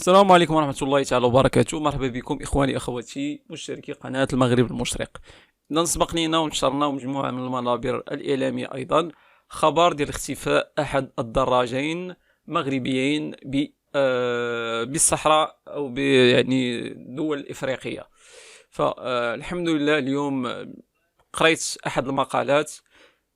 السلام عليكم ورحمة الله تعالى وبركاته. مرحبا بكم إخواني أخواتي مشتركي قناة المغرب المشرق. نسبق لينا ونشرنا مجموعة من المنابر الإعلامية أيضا خبر ديال اختفاء أحد الدراجين مغربيين بالصحراء أو يعني دول إفريقية. فالحمد لله اليوم قريت أحد المقالات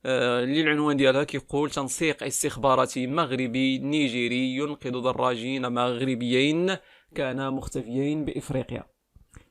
اللي العنوان ديالها كيقول تنسيق استخباراتي مغربي نيجيري ينقذ دراجين مغربيين كانا مختفيين بإفريقيا.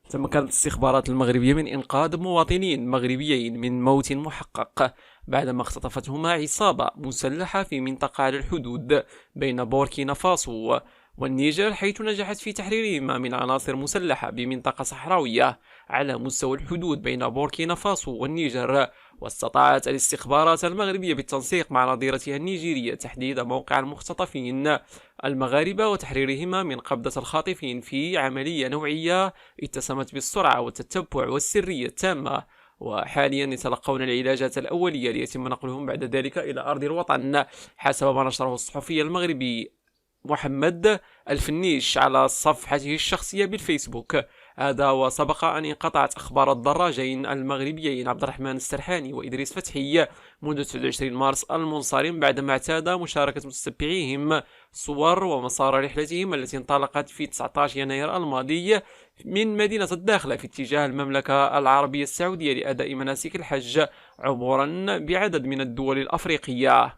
تمكنت الاستخبارات المغربية من إنقاذ مواطنين مغربيين من موت محقق بعدما اختطفتهما عصابة مسلحة في منطقة على الحدود بين بوركينا فاسو والنيجر، حيث نجحت في تحريرهما من عناصر مسلحة بمنطقة صحراوية على مستوى الحدود بين بوركينا فاسو والنيجر. واستطاعت الاستخبارات المغربية بالتنسيق مع نظيرتها النيجيرية تحديد موقع المختطفين المغاربة وتحريرهما من قبضة الخاطفين في عملية نوعية اتسمت بالسرعة والتتبع والسرية التامة. وحاليا يتلقون العلاجات الأولية ليتم نقلهم بعد ذلك إلى أرض الوطن، حسب ما نشره الصحفي المغربي محمد الفنيش على صفحته الشخصية بالفيسبوك. هذا وسبق أن انقطعت أخبار الدراجين المغربيين عبد الرحمن السرحاني وإدريس فتحي منذ 29 مارس المنصرم، بعدما اعتاد مشاركة متتبعيهم صور ومسار رحلتهم التي انطلقت في 19 يناير الماضي من مدينة الداخلة في اتجاه المملكة العربية السعودية لأداء مناسك الحج عبورا بعدد من الدول الأفريقية.